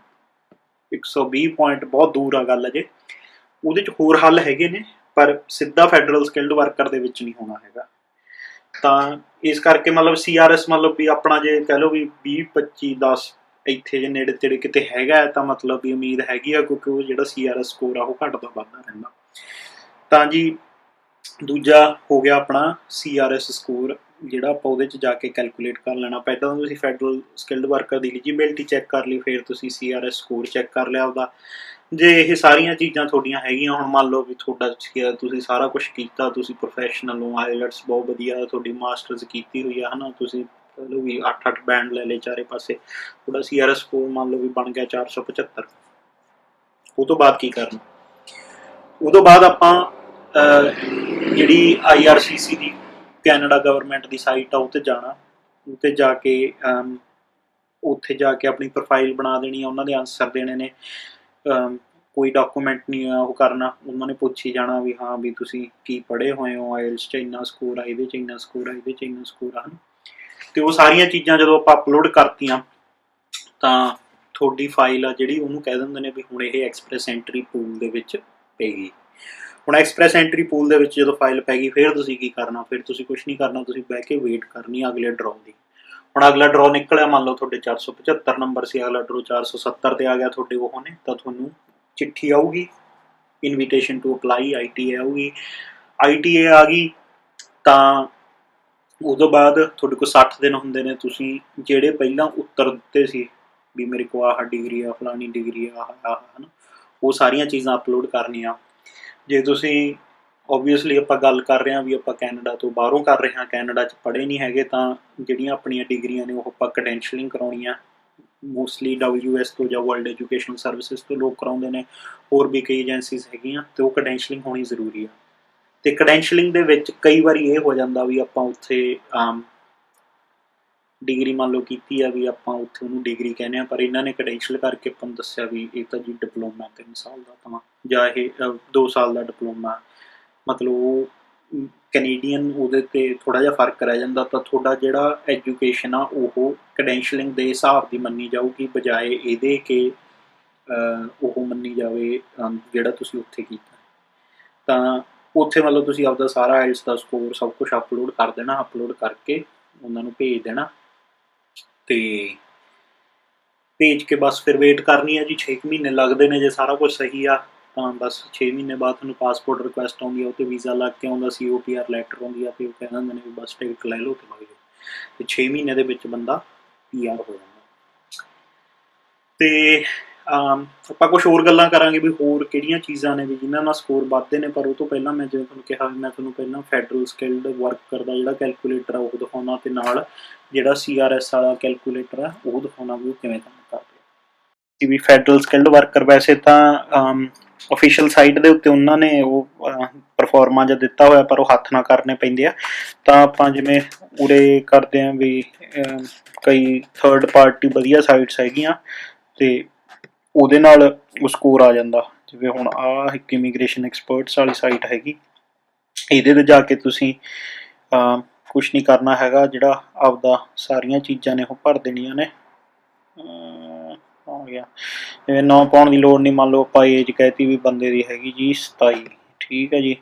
120 ਪੁਆਇੰਟ ਬਹੁਤ ਦੂਰ ਆ ਗੱਲ ਅਜੇ। ਉਹਦੇ 'ਚ ਹੋਰ ਹੱਲ ਹੈਗੇ ਨੇ, ਪਰ ਸਿੱਧਾ ਫੈਡਰਲ ਸਕਿਲਡ ਵਰਕਰ ਦੇ ਵਿੱਚ ਨਹੀਂ ਹੋਣਾ ਹੈਗਾ। ਤਾਂ ਇਸ ਕਰਕੇ ਮਤਲਬ CRS ਮਤਲਬ ਵੀ ਆਪਣਾ ਜੇ ਕਹਿ ਲਓ ਵੀ 20 25 10 ਇੱਥੇ ਜੇ ਨੇੜੇ ਤੇੜੇ ਕਿਤੇ ਹੈਗਾ ਤਾਂ ਮਤਲਬ ਵੀ ਉਮੀਦ ਹੈਗੀ ਆ, ਕਿਉਂਕਿ ਉਹ ਜਿਹੜਾ CRS ਸਕੋਰ ਆ ਉਹ ਘਟਦਾ ਵੱਧਦਾ ਰਹਿੰਦਾ। ਤਾਂ ਜੀ ਦੂਜਾ ਹੋ ਗਿਆ ਆਪਣਾ CRS ਸਕੋਰ, ਜਿਹੜਾ ਆਪਾਂ ਉਹਦੇ 'ਚ ਜਾ ਕੇ ਕੈਲਕੂਲੇਟ ਕਰ ਲੈਣਾ। ਪਹਿਲਾਂ ਤਾਂ ਤੁਸੀਂ ਫੈਡਰਲ ਸਕਿਲਡ ਵਰਕਰ ਦੀ ਐਲੀਜੀਬਿਲਟੀ ਚੈੱਕ ਕਰ ਲਈ, ਫਿਰ ਤੁਸੀਂ CRS ਸਕੋਰ ਚੈੱਕ ਕਰ ਲਿਆ ਉਹਦਾ। ਜੇ ਇਹ ਸਾਰੀਆਂ ਚੀਜ਼ਾਂ ਤੁਹਾਡੀਆਂ ਹੈਗੀਆਂ, ਹੁਣ ਮੰਨ ਲਓ ਵੀ ਤੁਹਾਡਾ ਤੁਸੀਂ ਸਾਰਾ ਕੁਛ ਕੀਤਾ, ਤੁਸੀਂ ਪ੍ਰੋਫੈਸ਼ਨਲ ਹੋ, ਆਈਲੈਟਸ ਬਹੁਤ ਵਧੀਆ, ਤੁਹਾਡੀ ਮਾਸਟਰਸ ਕੀਤੀ ਹੋਈ ਆ ਹੈ ਨਾ, ਤੁਸੀਂ ਕਹਿ ਲਓ ਵੀ 8 ਬੈਂਡ ਲੈ ਲਏ ਚਾਰੇ ਪਾਸੇ, ਤੁਹਾਡਾ CRS ਸਕੋਰ ਮੰਨ ਲਓ ਵੀ ਬਣ ਗਿਆ 475। ਉਹ ਤੋਂ ਬਾਅਦ ਕੀ ਕਰਨਾ, ਉਹ ਤੋਂ ਬਾਅਦ ਆਪਾਂ ਜਿਹੜੀ IRCC ਦੀ ਕੈਨੇਡਾ ਗਵਰਨਮੈਂਟ ਦੀ ਸਾਈਟ ਆ ਉਹ 'ਤੇ ਜਾਣਾ। ਉਹ 'ਤੇ ਜਾ ਕੇ ਉੱਥੇ ਜਾ ਕੇ ਆਪਣੀ ਪ੍ਰੋਫਾਈਲ ਬਣਾ ਦੇਣੀ ਆ, ਉਹਨਾਂ ਦੇ ਆਨਸਰ ਦੇਣੇ ਨੇ। ਕੋਈ ਡਾਕੂਮੈਂਟ ਨਹੀਂ ਉਹ ਕਰਨਾ, ਉਹਨਾਂ ਨੇ ਪੁੱਛੀ ਜਾਣਾ ਵੀ ਹਾਂ ਵੀ ਤੁਸੀਂ ਕੀ ਪੜ੍ਹੇ ਹੋਏ ਹੋ, ਆਇਲਸ 'ਚ ਇੰਨਾ ਸਕੋਰ ਆ, ਇਹਦੇ 'ਚ ਇੰਨਾ ਸਕੋਰ ਆ, ਇਹਦੇ 'ਚ ਇੰਨਾ ਸਕੋਰ ਆ। ਅਤੇ ਉਹ ਸਾਰੀਆਂ ਚੀਜ਼ਾਂ ਜਦੋਂ ਆਪਾਂ ਅਪਲੋਡ ਕਰਤੀਆਂ ਤਾਂ ਤੁਹਾਡੀ ਫਾਈਲ ਆ ਜਿਹੜੀ ਉਹਨੂੰ ਕਹਿ ਦਿੰਦੇ ਨੇ ਵੀ ਹੁਣ ਇਹ ਐਕਸਪ੍ਰੈਸ ਐਂਟਰੀ ਪੂਲ ਦੇ ਵਿੱਚ ਪਏਗੀ। ਹੁਣ ਐਕਸਪ੍ਰੈਸ ਐਂਟਰੀ ਪੂਲ ਦੇ ਵਿੱਚ ਜਦੋਂ ਫਾਈਲ ਪੈ ਗਈ, ਫਿਰ ਤੁਸੀਂ ਕੀ ਕਰਨਾ, ਫਿਰ ਤੁਸੀਂ ਕੁਛ ਨਹੀਂ ਕਰਨਾ, ਤੁਸੀਂ ਬਹਿ ਕੇ ਵੇਟ ਕਰਨੀ ਆ ਅਗਲੇ ਡਰਾਅ ਦੀ। ਹੁਣ ਅਗਲਾ ਡਰਾਅ ਨਿਕਲਿਆ, ਮੰਨ ਲਓ ਤੁਹਾਡੇ 475 ਨੰਬਰ ਸੀ, ਅਗਲਾ ਡਰਾਅ 470 ਤੇ ਆ ਗਿਆ ਤੁਹਾਡੇ ਉਹ ਨੇ, ਤਾਂ ਤੁਹਾਨੂੰ ਚਿੱਠੀ ਆਊਗੀ, ਇਨਵੀਟੇਸ਼ਨ ਟੂ ਅਪਲਾਈ ITA ਆਊਗੀ। ITA ਆ ਗਈ ਤਾਂ ਉਹਦੋਂ ਬਾਅਦ ਤੁਹਾਡੇ ਕੋਲ 60 ਦਿਨ ਹੁੰਦੇ ਨੇ, ਤੁਸੀਂ ਜਿਹੜੇ ਪਹਿਲਾਂ ਉੱਤਰ ਦਿੱਤੇ ਸੀ ਵੀ ਮੇਰੇ ਕੋਲ ਆਹ ਡਿਗਰੀ ਆ, ਫਲਾਣੀ ਡਿਗਰੀ ਆ, ਆਹ ਹੈ ਨਾ, ਉਹ ਸਾਰੀਆਂ ਚੀਜ਼ਾਂ ਅਪਲੋਡ ਕਰਨੀਆਂ। ਜੇ ਤੁਸੀਂ ਓਬਵੀਅਸਲੀ ਆਪਾਂ ਗੱਲ ਕਰ ਰਹੇ ਹਾਂ ਵੀ ਆਪਾਂ ਕੈਨੇਡਾ ਤੋਂ ਬਾਹਰੋਂ ਕਰ ਰਹੇ ਹਾਂ, ਕੈਨੇਡਾ 'ਚ ਪੜ੍ਹੇ ਨਹੀਂ ਹੈਗੇ, ਤਾਂ ਜਿਹੜੀਆਂ ਆਪਣੀਆਂ ਡਿਗਰੀਆਂ ਨੇ ਉਹ ਆਪਾਂ ਕ੍ਰੈਡੈਂਸ਼ੀਅਲਿੰਗ ਕਰਾਉਣੀਆਂ। ਮੋਸਟਲੀ WS ਤੋਂ ਜਾਂ ਵਰਲਡ ਐਜੂਕੇਸ਼ਨਲ ਸਰਵਿਸਿਜ਼ ਤੋਂ ਲੋਕ ਕਰਾਉਂਦੇ ਨੇ, ਹੋਰ ਵੀ ਕਈ ਏਜੰਸੀਜ਼ ਹੈਗੀਆਂ, ਅਤੇ ਉਹ ਕ੍ਰੈਡੈਂਸ਼ੀਅਲਿੰਗ ਹੋਣੀ ਜ਼ਰੂਰੀ ਆ। ਅਤੇ ਕ੍ਰੈਡੈਂਸ਼ੀਅਲਿੰਗ ਦੇ ਵਿੱਚ ਕਈ ਵਾਰੀ ਇਹ ਹੋ ਜਾਂਦਾ ਵੀ ਆਪਾਂ ਉੱਥੇ ਡਿਗਰੀ ਮੰਨ ਲਓ ਕੀਤੀ ਆ, ਵੀ ਆਪਾਂ ਉੱਥੇ ਉਹਨੂੰ ਡਿਗਰੀ ਕਹਿੰਦੇ ਹਾਂ, ਪਰ ਇਹਨਾਂ ਨੇ ਕ੍ਰੈਡੈਂਸ਼ੀਅਲ ਕਰਕੇ ਆਪਾਂ ਨੂੰ ਦੱਸਿਆ ਵੀ ਇਹ ਤਾਂ ਜੀ ਡਿਪਲੋਮਾ 3 ਸਾਲ ਦਾ ਤਾਂ, ਜਾਂ ਇਹ 2 ਸਾਲ ਦਾ ਡਿਪਲੋਮਾ, ਮਤਲਬ ਉਹ ਕੈਨੇਡੀਅਨ ਉਹਦੇ 'ਤੇ ਥੋੜ੍ਹਾ ਜਿਹਾ ਫਰਕ ਰਹਿ ਜਾਂਦਾ। ਤਾਂ ਤੁਹਾਡਾ ਜਿਹੜਾ ਐਜੂਕੇਸ਼ਨ ਆ ਉਹ ਕ੍ਰੈਡੈਂਸ਼ੀਅਲਿੰਗ ਦੇ ਹਿਸਾਬ ਦੀ ਮੰਨੀ ਜਾਊਗੀ, ਬਜਾਏ ਇਹਦੇ ਕਿ ਉਹ ਮੰਨੀ ਜਾਵੇ ਜਿਹੜਾ ਤੁਸੀਂ ਉੱਥੇ ਕੀਤਾ। ਤਾਂ ਉੱਥੇ ਮਤਲਬ ਤੁਸੀਂ ਆਪਦਾ ਸਾਰਾ ਆਇਲਸ ਦਾ ਸਕੋਰ ਸਭ ਕੁਛ ਅਪਲੋਡ ਕਰ ਦੇਣਾ, ਅਪਲੋਡ ਕਰਕੇ ਉਹਨਾਂ ਨੂੰ ਭੇਜ ਦੇਣਾ, ਅਤੇ ਭੇਜ ਕੇ ਬਸ ਫਿਰ ਵੇਟ ਕਰਨੀ ਹੈ ਜੀ। 6 ਮਹੀਨੇ ਲੱਗਦੇ ਨੇ ਜੇ ਸਾਰਾ ਕੁਝ ਸਹੀ ਆ, ਤਾਂ ਬਸ 6 ਮਹੀਨੇ ਬਾਅਦ ਤੁਹਾਨੂੰ ਪਾਸਪੋਰਟ ਰਿਕੁਐਸਟ ਆਉਂਦੀ ਆ, ਉਹ 'ਤੇ ਵੀਜ਼ਾ ਲੱਗ ਕੇ ਆਉਂਦਾ, COPR ਲੈਟਰ ਆਉਂਦੀ ਆ, ਅਤੇ ਉਹ ਕਹਿ ਦਿੰਦੇ ਨੇ ਵੀ ਬਸ ਟਿਕਟ ਲੈ ਲਓ ਅਤੇ ਵਗ ਜਾਓ, ਅਤੇ 6 ਮਹੀਨੇ ਦੇ ਵਿੱਚ ਬੰਦਾ PR ਹੋ ਜਾਂਦਾ। ਅਤੇ ਆਪਾਂ ਕੁਛ ਹੋਰ ਗੱਲਾਂ ਕਰਾਂਗੇ ਵੀ ਹੋਰ ਕਿਹੜੀਆਂ ਚੀਜ਼ਾਂ ਨੇ ਵੀ ਜਿਨ੍ਹਾਂ ਨਾਲ ਸਕੋਰ ਵੱਧਦੇ ਨੇ, ਪਰ ਉਹ ਤੋਂ ਪਹਿਲਾਂ ਮੈਂ ਜਿਵੇਂ ਤੁਹਾਨੂੰ ਕਿਹਾ ਵੀ ਮੈਂ ਤੁਹਾਨੂੰ ਪਹਿਲਾਂ ਫੈਡਰਲ ਸਕਿਲਡ ਵਰਕਰ ਦਾ ਜਿਹੜਾ ਕੈਲਕੂਲੇਟਰ ਆ ਉਹ ਦਿਖਾਉਣਾ, ਅਤੇ ਨਾਲ ਜਿਹੜਾ CRS ਵਾਲਾ ਕੈਲਕੂਲੇਟਰ ਆ ਉਹ ਦਿਖਾਉਣਾ ਵੀ ਉਹ ਕਿਵੇਂ ਕੰਮ ਕਰਦਾ। ਸੀ ਵੀ ਫੈਡਰਲ ਸਕਿਲਡ ਵਰਕਰ। ਵੈਸੇ ਤਾਂ ऑफिशियल ਸਾਈਟ ਦੇ ਉੱਤੇ ਉਹਨਾਂ ਨੇ ਉਹ ਪਰਫੋਰਮਾ ਜਿਹਾ ਦਿੱਤਾ ਹੋਇਆ, ਪਰ ਉਹ ਹੱਥ ਨਾਲ ਕਰਨੇ ਪੈਂਦੇ ਆ। ਤਾਂ ਆਪਾਂ ਜਿਵੇਂ ਉਰੇ ਕਰਦੇ ਹਾਂ ਵੀ ਕਈ ਥਰਡ ਪਾਰਟੀ ਵਧੀਆ ਸਾਈਟਸ ਹੈਗੀਆਂ ਤੇ ਉਹਦੇ ਨਾਲ ਉਹ ਸਕੋਰ ਆ ਜਾਂਦਾ। ਜਿਵੇਂ ਹੁਣ ਆਹ ਇੱਕ ਇਮੀਗ੍ਰੇਸ਼ਨ ਐਕਸਪਰਟਸ ਵਾਲੀ ਸਾਈਟ ਹੈਗੀ, ਇਹਦੇ 'ਤੇ ਜਾ ਕੇ ਤੁਸੀਂ ਕੁਛ ਨਹੀਂ ਕਰਨਾ ਹੈਗਾ, ਜਿਹੜਾ ਆਪਦਾ ਸਾਰੀਆਂ ਚੀਜ਼ਾਂ ਨੇ ਉਹ ਭਰ ਦੇਣੀਆਂ ਨੇ। ਆ ਗਿਆ ਜਿਵੇਂ ਨਾਂ ਪਾਉਣ ਦੀ ਲੋੜ ਨਹੀਂ। ਮੰਨ ਲਓ ਆਪਾਂ ਏਜ ਕਹਿਤੀ ਵੀ ਬੰਦੇ ਦੀ ਹੈਗੀ ਜੀ 27, ਠੀਕ ਹੈ ਜੀ।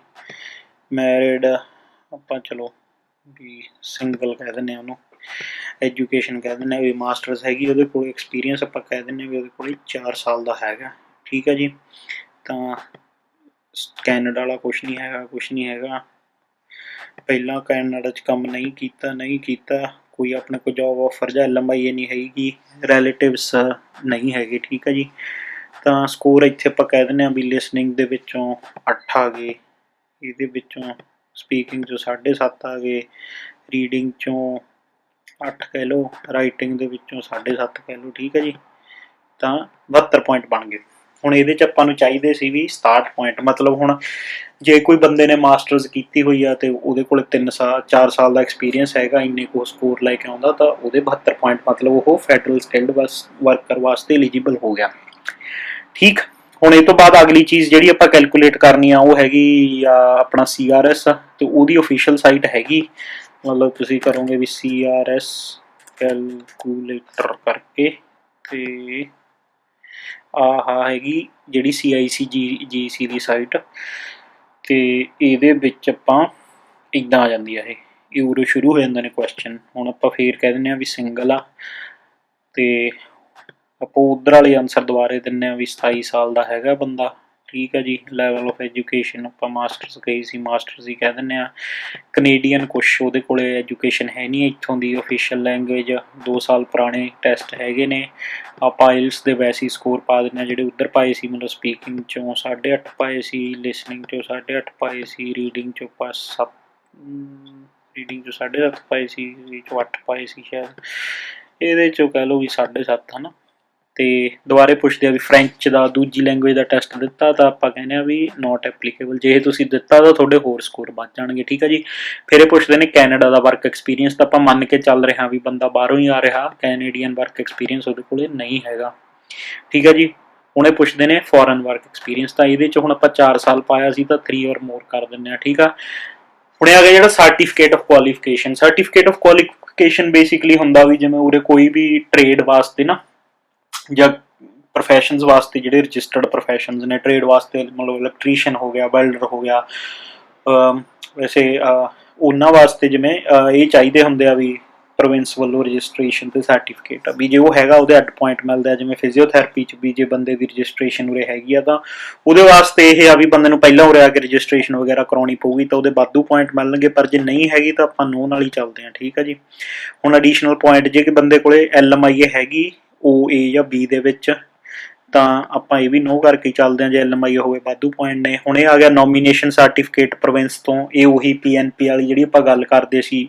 ਮੈਰਿਡ ਆਪਾਂ ਚਲੋ ਵੀ ਸਿੰਗਲ ਕਹਿ ਦਿੰਦੇ ਹਾਂ ਉਹਨੂੰ। ਐਜੂਕੇਸ਼ਨ ਕਹਿ ਦਿੰਦੇ ਵੀ ਮਾਸਟਰਸ ਹੈਗੀ ਉਹਦੇ ਕੋਲ। ਐਕਸਪੀਰੀਅੰਸ ਆਪਾਂ ਕਹਿ ਦਿੰਦੇ ਵੀ ਉਹਦੇ ਕੋਲ 4 ਸਾਲ ਦਾ ਹੈਗਾ, ਠੀਕ ਹੈ ਜੀ। ਤਾਂ ਕੈਨੇਡਾ ਵਾਲਾ ਕੁਛ ਨਹੀਂ ਹੈਗਾ, ਕੁਛ ਨਹੀਂ ਹੈਗਾ। ਪਹਿਲਾਂ ਕੈਨੇਡਾ 'ਚ ਕੰਮ ਨਹੀਂ ਕੀਤਾ, ਕੋਈ ਆਪਣੇ ਕੋਲ ਜੋਬ ਆਫਰ ਜਾਂ LMIA ਨਹੀਂ ਹੈਗੀ, ਰਿਲੇਟਿਵਸ ਨਹੀਂ ਹੈਗੇ, ਠੀਕ ਹੈ ਜੀ। ਤਾਂ ਸਕੋਰ ਇੱਥੇ ਆਪਾਂ ਕਹਿ ਦਿੰਦੇ ਹਾਂ ਵੀ ਲਿਸਨਿੰਗ ਦੇ ਵਿੱਚੋਂ 8 ਆ ਗਏ, ਇਹਦੇ ਵਿੱਚੋਂ ਸਪੀਕਿੰਗ 'ਚੋਂ 7.5 ਆ ਗਏ, ਰੀਡਿੰਗ 'ਚੋਂ 8 ਕਹਿ ਲਓ, ਰਾਈਟਿੰਗ ਦੇ ਵਿੱਚੋਂ 7.5 ਕਹਿ ਲਓ, ਠੀਕ ਹੈ ਜੀ। ਤਾਂ 72 ਪੁਆਇੰਟ ਬਣ ਗਏ। ਹੁਣ ਇਹਦੇ 'ਚ ਆਪਾਂ ਨੂੰ ਚਾਹੀਦੇ ਸੀ ਵੀ 67 ਪੁਆਇੰਟ। ਮਤਲਬ ਹੁਣ ਜੇ ਕੋਈ ਬੰਦੇ ਨੇ ਮਾਸਟਰਸ ਕੀਤੀ ਹੋਈ ਆ ਤੇ ਉਹਦੇ ਕੋਲ 4 ਸਾਲ ਦਾ ਐਕਸਪੀਰੀਅੰਸ ਹੈਗਾ, ਇੰਨੇ ਕੁ ਸਕੋਰ ਲੈ ਕੇ ਆਉਂਦਾ, ਤਾਂ ਉਹਦੇ 72 ਪੁਆਇੰਟ ਮਤਲਬ ਉਹ ਫੈਡਰਲ ਸਕਿਲਡ ਵਰਕਰ ਵਾਸਤੇ ਐਲੀਜੀਬਲ ਹੋ ਗਿਆ, ਠੀਕ। ਹੁਣ ਇਹ ਤੋਂ ਬਾਅਦ ਅਗਲੀ ਚੀਜ਼ ਜਿਹੜੀ ਆਪਾਂ ਕੈਲਕੂਲੇਟ ਕਰਨੀ ਆ ਉਹ ਹੈਗੀ ਆਪਣਾ CRS। ਤੇ ਉਹਦੀ ऑफिशियल ਸਾਈਟ ਹੈਗੀ, ਮਤਲਬ ਤੁਸੀਂ ਕਰੋਗੇ ਵੀ CRS ਕੈਲਕੂਲੇਟਰ ਕਰਕੇ, ਤੇ ਆਹ ਹੈਗੀ ਜਿਹੜੀ CICGC ਦੀ ਸਾਈਟ। ਤੇ ਇਹਦੇ ਵਿੱਚ ਆਪਾਂ ਇੱਦਾਂ ਆ ਜਾਂਦੀ ਆ, ਇਹ ਉਰੇ ਸ਼ੁਰੂ ਹੋ ਜਾਂਦੇ ਨੇ ਕੁਐਸਚਨ। ਹੁਣ ਆਪਾਂ ਫੇਰ ਕਹਿ ਦਿੰਦੇ ਹਾਂ ਵੀ ਸਿੰਗਲ ਆ, ਤੇ ਆਪਾਂ ਉਧਰ ਵਾਲੇ ਆਨਸਰ ਦੁਬਾਰੇ ਦਿੰਦੇ ਹਾਂ ਵੀ 27 ਸਾਲ ਦਾ ਹੈਗਾ ਬੰਦਾ, ਠੀਕ ਹੈ ਜੀ। ਲੈਵਲ ਆਫ ਐਜੂਕੇਸ਼ਨ ਆਪਾਂ ਮਾਸਟਰਸ ਕਹੀ ਸੀ, ਮਾਸਟਰਸ ਹੀ ਕਹਿ ਦਿੰਦੇ ਹਾਂ। ਕਨੇਡੀਅਨ ਕੁਛ ਉਹਦੇ ਕੋਲ ਐਜੂਕੇਸ਼ਨ ਹੈ ਨਹੀਂ ਇੱਥੋਂ ਦੀ। ऑफिशियल ਲੈਂਗੁਏਜ 2 ਸਾਲ ਪੁਰਾਣੇ ਟੈਸਟ ਹੈਗੇ ਨੇ। ਆਪਾਂ ਆਇਲਸ ਦੇ ਵੈਸੇ ਹੀ ਸਕੋਰ ਪਾ ਦਿੰਦੇ ਹਾਂ ਜਿਹੜੇ ਉੱਧਰ ਪਾਏ ਸੀ। ਮਤਲਬ ਸਪੀਕਿੰਗ 'ਚੋਂ 8.5 ਪਾਏ ਸੀ, ਲਿਸਨਿੰਗ 'ਚੋਂ 8.5 ਪਾਏ ਸੀ, ਰੀਡਿੰਗ 'ਚੋਂ 7 ਰੀਡਿੰਗ 'ਚੋਂ 7.5 ਪਾਏ ਸੀ, ਇਹਦੇ 'ਚੋਂ 8 ਪਾਏ ਸੀ ਸ਼ਾਇਦ, ਇਹਦੇ 'ਚੋਂ ਕਹਿ ਲਓ ਵੀ 7.5 ਹੈ ਨਾ। ਤੇ ਦੁਬਾਰੇ ਪੁੱਛਦੇ ਆ ਵੀ ਫਰੈਂਚ ਦਾ ਦੂਜੀ ਲੈਂਗੁਏਜ ਦਾ ਟੈਸਟ ਦਿੱਤਾ, ਤਾਂ ਆਪਾਂ ਕਹਿੰਦੇ ਆ ਵੀ ਨੋਟ ਐਪਲੀਕੇਬਲ। ਜੇ ਤੁਸੀਂ ਦਿੱਤਾ ਤਾਂ ਤੁਹਾਡੇ ਹੋਰ ਸਕੋਰ ਵੱਧ ਜਾਣਗੇ, ਠੀਕ ਹੈ ਜੀ। ਫਿਰ ਇਹ ਪੁੱਛਦੇ ਨੇ ਕੈਨੇਡਾ ਦਾ ਵਰਕ ਐਕਸਪੀਰੀਅੰਸ, ਤਾਂ ਆਪਾਂ ਮੰਨ ਕੇ ਚੱਲ ਰਹੇ ਹਾਂ ਵੀ ਬੰਦਾ ਬਾਹਰੋਂ ਹੀ ਆ ਰਿਹਾ, ਕੈਨੇਡੀਅਨ ਵਰਕ ਐਕਸਪੀਰੀਅੰਸ ਉਹਦੇ ਕੋਲ ਨਹੀਂ ਹੈਗਾ, ਠੀਕ ਹੈ ਜੀ। ਹੁਣ ਇਹ ਪੁੱਛਦੇ ਨੇ ਫੋਰਨ ਵਰਕ ਐਕਸਪੀਰੀਅੰਸ, ਤਾਂ ਇਹਦੇ 'ਚ ਹੁਣ ਆਪਾਂ 4 ਸਾਲ ਪਾਇਆ ਸੀ ਤਾਂ 3 ਔਰ ਮੋਰ ਕਰ ਦਿੰਦੇ ਹਾਂ, ਠੀਕ ਆ। ਹੁਣ ਆ ਗਿਆ ਜਿਹੜਾ certificate of qualification. Certificate of qualification basically ਹੁੰਦਾ ਵੀ ਜਿਵੇਂ ਉਰੇ ਕੋਈ ਵੀ ਟ੍ਰੇਡ ਵਾਸਤੇ ਨਾ, ਜਾਂ ਪ੍ਰੋਫੈਸ਼ਨਸ ਵਾਸਤੇ ਜਿਹੜੇ ਰਜਿਸਟਰਡ ਪ੍ਰੋਫੈਸ਼ਨਸ ਨੇ, ਟ੍ਰੇਡ ਵਾਸਤੇ ਮਤਲਬ ਇਲੈਕਟ੍ਰੀਸ਼ੀਅਨ ਹੋ ਗਿਆ, ਵੈਲਡਰ ਹੋ ਗਿਆ, ਵੈਸੇ ਉਹਨਾਂ ਵਾਸਤੇ ਜਿਵੇਂ ਇਹ ਚਾਹੀਦੇ ਹੁੰਦੇ ਆ ਵੀ ਪ੍ਰੋਵਿੰਸ ਵੱਲੋਂ ਰਜਿਸਟ੍ਰੇਸ਼ਨ ਤੇ ਸਰਟੀਫਿਕੇਟ ਵੀ ਜੇ ਉਹ ਹੈਗਾ ਉਹਦੇ 8 ਪੁਆਇੰਟ ਮਿਲਦੇ ਆ। ਜਿਵੇਂ ਫਿਜ਼ੀਓਥੈਰੇਪੀ 'ਚ ਵੀ ਜੇ ਬੰਦੇ ਦੀ ਰਜਿਸਟ੍ਰੇਸ਼ਨ ਉਰੇ ਹੈਗੀ ਆ ਤਾਂ ਉਹਦੇ ਵਾਸਤੇ ਇਹ ਆ ਵੀ ਬੰਦੇ ਨੂੰ ਪਹਿਲਾਂ ਉਰੇ ਆ ਕੇ ਰਜਿਸਟ੍ਰੇਸ਼ਨ ਵਗੈਰਾ ਕਰਾਉਣੀ ਪਊਗੀ, ਤਾਂ ਉਹਦੇ ਵਾਧੂ ਪੁਆਇੰਟ ਮਿਲਣਗੇ। ਪਰ ਜੇ ਨਹੀਂ ਹੈਗੀ ਤਾਂ ਆਪਾਂ ਨੋ ਨਾਲ ਹੀ ਚੱਲਦੇ ਹਾਂ, ਠੀਕ ਆ ਜੀ। ਹੁਣ ਐਡੀਸ਼ਨਲ ਪੁਆਇੰਟ ਜੇ ਕਿ ਬੰਦੇ ਕੋਲੇ LMIA ਹੈਗੀ OA ਜਾਂ B ਦੇ ਵਿੱਚ, ਤਾਂ ਆਪਾਂ ਇਹ ਵੀ ਨੋ ਕਰਕੇ ਚੱਲਦੇ ਹਾਂ ਜੇ LMIA ਹੋਵੇ, ਵਾਧੂ ਪੁਆਇੰਟ ਨੇ। ਹੁਣ ਇਹ ਆ ਗਿਆ ਨੋਮੀਨੇਸ਼ਨ ਸਰਟੀਫਿਕੇਟ ਪ੍ਰੋਵਿੰਸ ਤੋਂ, ਇਹ ਉਹੀ PNP ਵਾਲੀ ਜਿਹੜੀ ਆਪਾਂ ਗੱਲ ਕਰਦੇ ਸੀ,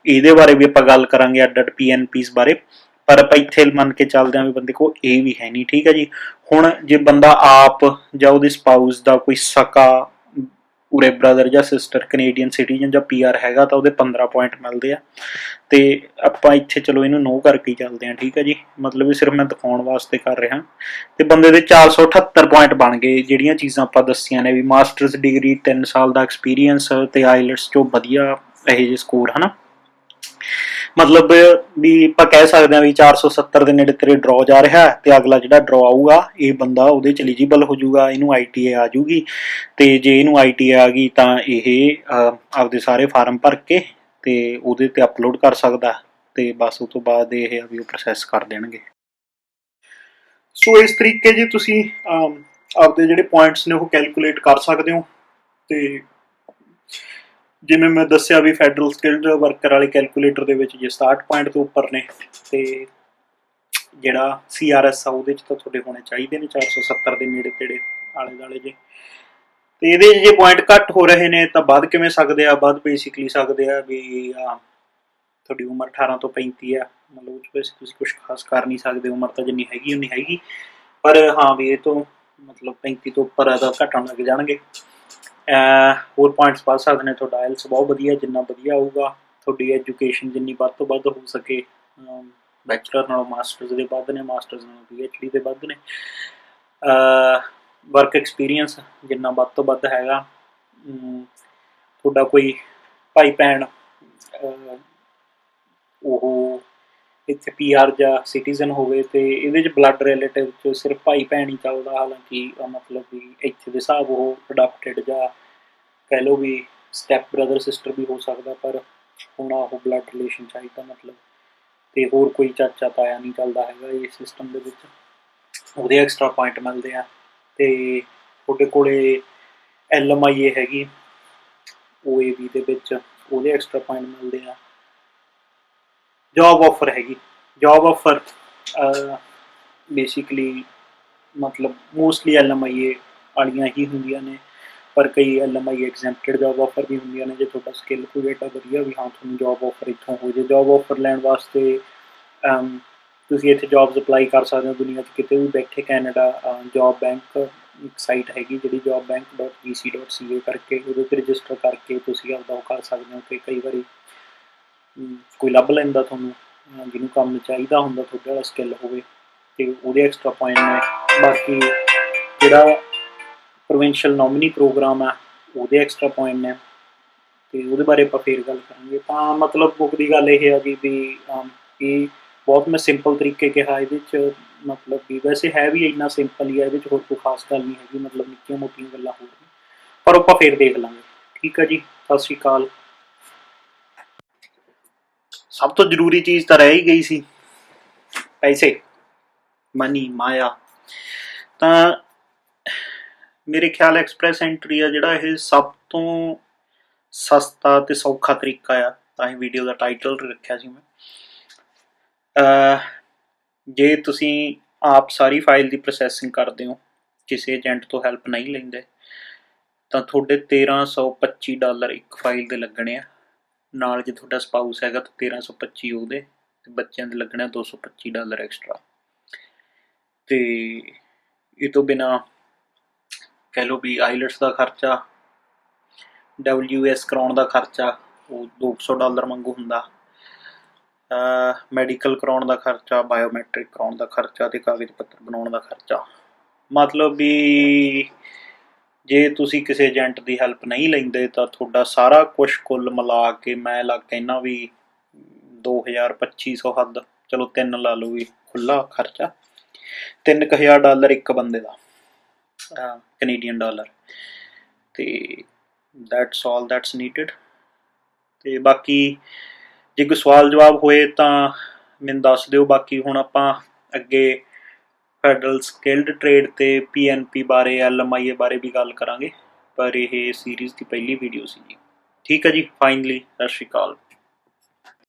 ਇਹਦੇ ਬਾਰੇ ਵੀ ਆਪਾਂ ਗੱਲ ਕਰਾਂਗੇ ਅੱਡ PNPs ਬਾਰੇ। ਪਰ ਆਪਾਂ ਇੱਥੇ ਮੰਨ ਕੇ ਚੱਲਦੇ ਹਾਂ ਵੀ ਬੰਦੇ ਕੋਲ ਇਹ ਵੀ ਹੈ ਨਹੀਂ, ਠੀਕ ਹੈ ਜੀ। ਹੁਣ ਜੇ ਬੰਦਾ ਆਪ ਜਾਂ ਉਹਦੇ ਸਪਾਊਸ ਦਾ ਕੋਈ ਸਕਾ ਉਰੇ ਬ੍ਰਦਰ ਜਾਂ ਸਿਸਟਰ ਕੈਨੇਡੀਅਨ ਸਿਟੀਜ਼ਨ ਜਾਂ PR ਹੈਗਾ ਤਾਂ ਉਹਦੇ 15 ਪੁਆਇੰਟ ਮਿਲਦੇ ਆ। ਤੇ ਆਪਾਂ ਇੱਥੇ ਚਲੋ ਇਹਨੂੰ ਨੋ ਕਰਕੇ ਚੱਲਦੇ ਹਾਂ, ਠੀਕ ਹੈ ਜੀ। ਮਤਲਬ ਇਹ ਸਿਰਫ ਮੈਂ ਦਿਖਾਉਣ ਵਾਸਤੇ ਕਰ ਰਿਹਾ। ਤੇ ਬੰਦੇ ਦੇ 478 ਪੁਆਇੰਟ ਬਣ ਗਏ, ਜਿਹੜੀਆਂ ਚੀਜ਼ਾਂ ਆਪਾਂ ਦੱਸੀਆਂ ਨੇ ਵੀ ਮਾਸਟਰਸ ਡਿਗਰੀ, 3 ਸਾਲ ਦਾ ਐਕਸਪੀਰੀਅੰਸ ਤੇ ਆਈਲੈਟਸ 'ਚੋਂ ਵਧੀਆ ਇਹੋ ਜਿਹੇ ਸਕੋਰ, ਹੈ ਨਾ। ਮਤਲਬ ਵੀ ਆਪਾਂ ਕਹਿ ਸਕਦੇ ਹਾਂ ਵੀ 470 ਦੇ ਨੇੜੇ ਤੇਰੇ ਡਰੋ ਜਾ ਰਿਹਾ, ਤੇ ਅਗਲਾ ਜਿਹੜਾ ਡਰੋ ਆਊਗਾ ਇਹ ਬੰਦਾ ਉਹਦੇ 'ਚ ਐਲੀਜੀਬਲ ਹੋ ਜਾਊਗਾ, ਇਹਨੂੰ ITA ਆ ਜਾਊਗੀ। ਤੇ ਜੇ ਇਹਨੂੰ ITA ਆ ਗਈ ਤਾਂ ਇਹ ਆਪਦੇ ਸਾਰੇ ਫਾਰਮ ਭਰ ਕੇ ਤੇ ਉਹਦੇ ਤੇ ਅਪਲੋਡ ਕਰ ਸਕਦਾ, ਤੇ ਬਸ ਉਹ ਤੋਂ ਬਾਅਦ ਇਹ ਆ ਵੀ ਉਹ ਪ੍ਰੋਸੈਸ ਕਰ ਦੇਣਗੇ। ਸੋ ਇਸ ਤਰੀਕੇ ਜੀ ਤੁਸੀਂ ਆਪਦੇ ਜਿਹੜੇ ਪੁਆਇੰਟਸ ਨੇ ਉਹ ਕੈਲਕੂਲੇਟ ਕਰ ਸਕਦੇ ਹੋ। ਤੇ ਜਿਵੇਂ ਮੈਂ ਦੱਸਿਆ ਵੀ ਫੈਡਰਲ ਸਕਿਲਡ ਵਰਕਰ ਵਾਲੇ ਕੈਲਕੂਲੇਟਰ ਦੇ ਵਿੱਚ ਜੇ 67 ਪੁਆਇੰਟ ਤੋਂ ਉੱਪਰ ਨੇ, ਤੇ ਜਿਹੜਾ CRS ਆ ਉਹਦੇ 'ਚ ਤਾਂ ਤੁਹਾਡੇ ਹੋਣੇ ਚਾਹੀਦੇ ਨੇ 470 ਦੇ ਨੇੜੇ ਤੇੜੇ ਆਲੇ ਦੁਆਲੇ ਜੇ। ਤੇ ਇਹਦੇ 'ਚ ਜੇ ਪੁਆਇੰਟ ਘੱਟ ਹੋ ਰਹੇ ਨੇ ਤਾਂ ਵੱਧ ਕਿਵੇਂ ਸਕਦੇ ਆ? ਵੱਧ ਬੇਸਿਕਲੀ ਸਕਦੇ ਆ ਵੀ ਤੁਹਾਡੀ ਉਮਰ 18 ਤੋਂ 35 ਆ, ਮਤਲਬ ਉਹ 'ਚ ਤੁਸੀਂ ਕੁਛ ਖਾਸ ਕਰ ਨਹੀਂ ਸਕਦੇ, ਉਮਰ ਤਾਂ ਜਿੰਨੀ ਹੈਗੀ ਉਨੀ ਹੈਗੀ। पर हाँ भी ये तो मतलब 35 ਤੋਂ ਉੱਪਰ ਹੈ ਤਾਂ ਘਟਣ ਲੱਗ ਜਾਣਗੇ। ਹੋਰ ਪੁਆਇੰਟਸ ਵੱਧ ਸਕਦੇ ਨੇ। ਤੁਹਾਡਾ ਆਇਲਸ ਬਹੁਤ ਵਧੀਆ, ਜਿੰਨਾ ਵਧੀਆ ਹੋਊਗਾ ਤੁਹਾਡੀ ਐਜੂਕੇਸ਼ਨ ਜਿੰਨੀ ਵੱਧ ਤੋਂ ਵੱਧ ਹੋ ਸਕੇ, ਬੈਚਲਰ ਨਾਲੋਂ ਮਾਸਟਰਸ ਦੇ ਵੱਧ ਨੇ, ਮਾਸਟਰਸ ਨਾਲੋਂ PhD ਦੇ ਵੱਧ ਨੇ। ਵਰਕ ਐਕਸਪੀਰੀਅੰਸ ਜਿੰਨਾ ਵੱਧ ਤੋਂ ਵੱਧ ਹੈਗਾ, ਤੁਹਾਡਾ ਕੋਈ ਭਾਈ ਭੈਣ ਉਹ ਇੱਥੇ PR ਜਾਂ ਸਿਟੀਜ਼ਨ ਹੋਵੇ ਤੇ ਇਹਦੇ 'ਚ ਬਲੱਡ ਰਿਲੇਟਿਵ 'ਚ ਸਿਰਫ ਭਾਈ ਭੈਣ ਹੀ ਚੱਲਦਾ। ਹਾਲਾਂਕਿ ਮਤਲਬ ਵੀ ਇੱਥੇ ਦੇ ਹਿਸਾਬ ਉਹ ਅਡਾਪਟਡ ਜਾਂ ਕਹਿ ਲਓ ਵੀ ਸਟੈਪ ਬ੍ਰਦਰ ਸਿਸਟਰ ਵੀ ਹੋ ਸਕਦਾ, ਪਰ ਹੁਣ ਉਹ ਬਲੱਡ ਰਿਲੇਸ਼ਨ ਚਾਹੀਦਾ ਮਤਲਬ। ਤੇ ਹੋਰ ਕੋਈ ਚਾਚਾ ਤਾਇਆ ਨਹੀਂ ਚੱਲਦਾ ਹੈਗਾ ਇਸ ਸਿਸਟਮ ਦੇ ਵਿੱਚ, ਉਹਦੇ ਐਕਸਟਰਾ ਪੁਆਇੰਟ ਮਿਲਦੇ ਆ। ਤੇ ਤੁਹਾਡੇ ਕੋਲੇ LMIA ਹੈਗੀ OAB ਦੇ ਵਿੱਚ, ਉਹਦੇ ਐਕਸਟਰਾ ਪੁਆਇੰਟ ਮਿਲਦੇ ਆ। ਜੋਬ ਆਫਰ ਹੈਗੀ, ਜੋਬ ਆਫਰ ਬੇਸਿਕਲੀ ਮਤਲਬ ਮੋਸਟਲੀ LMIA ਵਾਲੀਆਂ ਹੀ ਹੁੰਦੀਆਂ ਨੇ, ਪਰ ਕਈ LMIA ਐਗਜ਼ੈਂਪਟਡ ਜੋਬ ਆਫਰ ਵੀ ਹੁੰਦੀਆਂ ਨੇ ਜੇ ਤੁਹਾਡਾ ਸਕਿੱਲ ਕੋਈ ਏਡਾ ਵਧੀਆ ਵੀ ਹਾਂ ਤੁਹਾਨੂੰ ਜੋਬ ਆਫਰ ਇੱਥੋਂ ਹੋ ਜੇ। ਜੋਬ ਆਫਰ ਲੈਣ ਵਾਸਤੇ ਤੁਸੀਂ ਇੱਥੇ ਜੋਬਸ ਅਪਲਾਈ ਕਰ ਸਕਦੇ ਹੋ ਦੁਨੀਆ 'ਚ ਕਿਤੇ ਵੀ ਬੈਠੇ। ਕੈਨੇਡਾ ਜੋਬ ਬੈਂਕ ਇੱਕ ਸਾਈਟ ਹੈਗੀ ਜਿਹੜੀ jobbank.gc.ca ਕਰਕੇ, ਉਹਦੇ 'ਤੇ ਰਜਿਸਟਰ ਕਰਕੇ ਤੁਸੀਂ ਆਪਦਾ ਉਹ ਕਰ ਸਕਦੇ ਹੋ ਕਿ ਕਈ ਵਾਰੀ ਕੋਈ ਲੱਭ ਲੈਂਦਾ ਤੁਹਾਨੂੰ ਜਿਹਨੂੰ ਕੰਮ ਚਾਹੀਦਾ ਹੁੰਦਾ ਤੁਹਾਡੇ ਵਾਲਾ ਸਕਿੱਲ ਹੋਵੇ, ਅਤੇ ਉਹਦੇ ਐਕਸਟਰਾ ਪੁਆਇੰਟ ਨੇ। ਬਾਕੀ ਜਿਹੜਾ ਪ੍ਰੋਵਿੰਸ਼ੀਅਲ ਨੋਮਨੀ ਪ੍ਰੋਗਰਾਮ ਆ ਉਹਦੇ ਐਕਸਟਰਾ ਪੁਆਇੰਟ ਨੇ, ਅਤੇ ਉਹਦੇ ਬਾਰੇ ਆਪਾਂ ਫੇਰ ਗੱਲ ਕਰਾਂਗੇ। ਤਾਂ ਮਤਲਬ ਬੁੱਕ ਦੀ ਗੱਲ ਇਹ ਆ ਵੀ ਇਹ ਬਹੁਤ ਮੈਂ ਸਿੰਪਲ ਤਰੀਕੇ ਕਿਹਾ ਇਹਦੇ 'ਚ, ਮਤਲਬ ਵੀ ਵੈਸੇ ਹੈ ਵੀ ਇੰਨਾ ਸਿੰਪਲ ਹੀ ਆ, ਇਹਦੇ 'ਚ ਹੋਰ ਕੋਈ ਖਾਸ ਗੱਲ ਨਹੀਂ ਹੈਗੀ, ਮਤਲਬ ਨਿੱਕੀਆਂ ਮੋਟੀਆਂ ਗੱਲਾਂ ਹੋਰ ਨੇ, ਪਰ ਆਪਾਂ ਫੇਰ ਦੇਖ ਲਾਂਗੇ। ਠੀਕ ਆ ਜੀ, ਸਤਿ ਸ਼੍ਰੀ ਅਕਾਲ। ਸਭ ਤੋਂ ਜ਼ਰੂਰੀ ਚੀਜ਼ ਤਾਂ ਰਹਿ ਹੀ ਗਈ ਸੀ, ਪੈਸੇ, ਮਨੀ, ਮਾਇਆ। ਤਾਂ ਮੇਰੇ ਖਿਆਲ ਐਕਸਪ੍ਰੈਸ ਐਂਟਰੀ ਆ ਜਿਹੜਾ ਇਹ ਸਭ ਤੋਂ ਸਸਤਾ ਅਤੇ ਸੌਖਾ ਤਰੀਕਾ ਆ, ਤਾਂ ਹੀ ਵੀਡੀਓ ਦਾ ਟਾਈਟਲ ਰੱਖਿਆ ਸੀ ਮੈਂ। ਜੇ ਤੁਸੀਂ ਆਪ ਸਾਰੀ ਫਾਈਲ ਦੀ ਪ੍ਰੋਸੈਸਿੰਗ ਕਰਦੇ ਹੋ, ਕਿਸੇ ਏਜੰਟ ਤੋਂ ਹੈਲਪ ਨਹੀਂ ਲੈਂਦੇ, ਤਾਂ ਤੁਹਾਡੇ $1325 ਇੱਕ ਫਾਈਲ ਦੇ ਲੱਗਣੇ ਆ। ਨਾਲ ਜੇ ਤੁਹਾਡਾ ਸਪਾਊਸ ਹੈਗਾ ਤਾਂ 1325 ਉਹਦੇ, ਅਤੇ ਬੱਚਿਆਂ ਦੇ ਲੱਗਣੇ $225 ਐਕਸਟਰਾ। ਅਤੇ ਇਹ ਤੋਂ ਬਿਨਾਂ ਕਹਿ ਲਓ ਵੀ ਆਈਲਟਸ ਦਾ ਖਰਚਾ, WS ਕਰਾਉਣ ਦਾ ਖਰਚਾ ਉਹ $200 ਵਾਂਗੂ ਹੁੰਦਾ, ਮੈਡੀਕਲ ਕਰਾਉਣ ਦਾ ਖਰਚਾ, ਬਾਇਓਮੈਟ੍ਰਿਕ ਕਰਾਉਣ ਦਾ ਖਰਚਾ, ਅਤੇ ਕਾਗਜ਼ ਪੱਤਰ ਬਣਾਉਣ ਦਾ ਖਰਚਾ। ਮਤਲਬ ਵੀ ਜੇ ਤੁਸੀਂ ਕਿਸੇ ਏਜੰਟ ਦੀ ਹੈਲਪ ਨਹੀਂ ਲੈਂਦੇ ਤਾਂ ਤੁਹਾਡਾ ਸਾਰਾ ਕੁਛ ਕੁੱਲ ਮਿਲਾ ਕੇ ਮੈਂ ਕਹਿੰਦਾ ਵੀ 2000-2500 ਹੱਦ, ਚਲੋ 3 ਲਾ ਲਓ ਵੀ ਖੁੱਲ੍ਹਾ ਖਰਚਾ, $3000 ਇੱਕ ਬੰਦੇ ਦਾ, ਕੈਨੇਡੀਅਨ ਡਾਲਰ। ਅਤੇ ਦੈਟਸ ਆਲ ਦੈਟਸ ਨੀਡਡ। ਅਤੇ ਬਾਕੀ ਜੇ ਕੋਈ ਸਵਾਲ ਜਵਾਬ ਹੋਏ ਤਾਂ ਮੈਨੂੰ ਦੱਸ ਦਿਓ। ਬਾਕੀ ਹੁਣ ਆਪਾਂ ਅੱਗੇ ਫੈਡਰਲ ਸਕਿਲਡ ਟ੍ਰੇਡ ਅਤੇ PNP ਬਾਰੇ, LMIA ਬਾਰੇ ਵੀ ਗੱਲ ਕਰਾਂਗੇ, ਪਰ ਇਹ ਸੀਰੀਜ਼ ਦੀ ਪਹਿਲੀ ਵੀਡੀਓ ਸੀ ਜੀ। ਠੀਕ ਹੈ ਜੀ, ਫਾਈਨਲੀ ਸਤਿ ਸ਼੍ਰੀ ਅਕਾਲ।